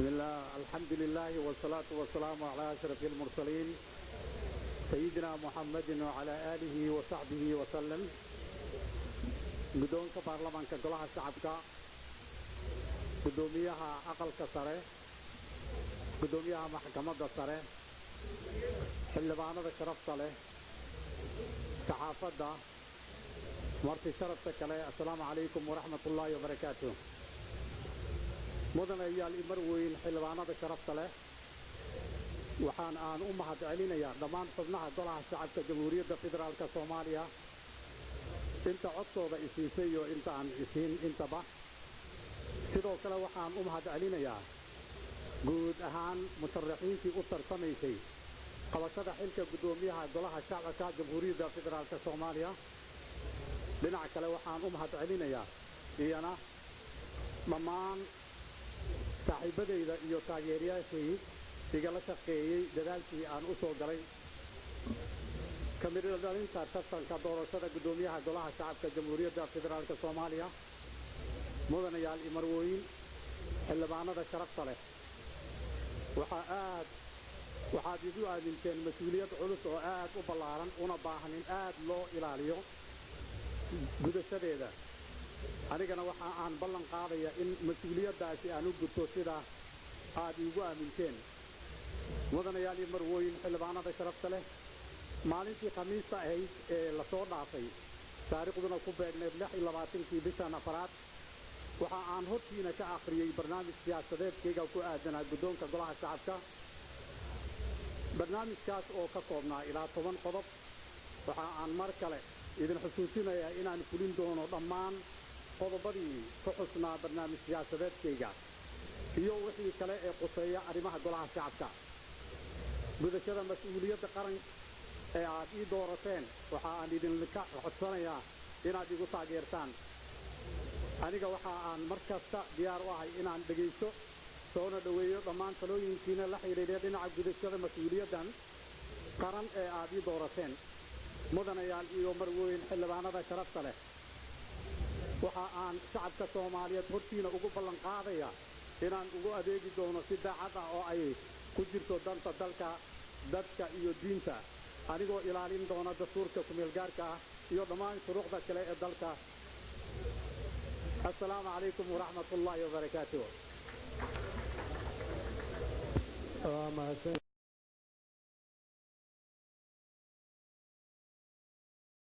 بسم الله الحمد لله والصلاة والسلام على أشرف المرسلين سيدنا محمد وعلى آله وصحبه وسلم. قدومك برلمان كجلها شعبك قدوميها أقل كسره قدوميها محكمة سره حلبانا شرف صالح صحافة مرتي شرفتك عليه. السلام عليكم ورحمة الله وبركاته. مدن أيال إمروين حلبانا شرفت له وحان آن أمها تعلينيا ضمان حبناها قلها الشعب كجمهورية فيدرال كصوماليا انت عطو بإسيسي وانت عن إسين انت با sidoo kale waxaan u mahad celinayaa guud ahaan musharaxiintii u tartamaysay qabashada xilka gudoomiyaha golaha shacabka jamhuuriyadda federaalka Soomaaliya. dhinaca kale waxaan u mahad celinayaa iyana dhammaan saaxiibadayda iyo taageerayaashii igala shaqeeyay dadaalkii aan u soo galay kamida dhalinta tartanka doorashada gudoomiyaha golaha shacabka jamhuuriyadda federaalka Soomaaliya. mudanayaal imarwooyin xildhibaanada sharafta leh waxaad igu aaminteen mas-uuliyad culus oo aad u ballaaran una baahan in aad loo ilaaliyo gudashadeeda. anigana waxa aan ballan qaadaya in mas-uuliyaddaasi aan u gudto sida aad igu aaminteen. mudanayaal imarwooyin xildhibaanada sharafta leh maalintii khamiista ahayd ee la soo dhaafay taariikhduna ku beegneed 26 bishan afraad waxa aan hortiina ka akhriyay barnaamij siyaasadeedkayga ku aadanaa guddoonka golaha shacabka. barnaamijkaas oo ka koobnaa ilaa 10 qodob. waxa aan mar kale idin xusuusinayaa inaan fulin doono dhammaan qodobadii ku xusnaa barnaamij siyaasadeedkayga iyo wixii kale ee quseeya arrimaha golaha shacabka. gudashada mas-uuliyadda qaran ee aad ii doorateen waxa aan idinka codsanayaa inaad igu taageertaan. aniga waxa aan markasta diyaar u ahay inaan dhegaysto soona dhaweeyo dhammaan talooyinkiina la xiriira dhinaca gudashada mas-uuliyaddan qaran ee aad ii doorateen. mudanayaal iyo marwooyin xildhibaanada sharafta leh waxa aan shacabka Soomaaliyeed hortiina ugu ballan qaadaya inaan ugu adeegi doono si daacad ah oo ay ku jirto danta dalka dadka iyo diinta anigoo ilaalin doona dastuurka kumeel gaarka ah iyo dhammaan shuruucda kale ee dalka. السلام عليكم ورحمة الله وبركاته.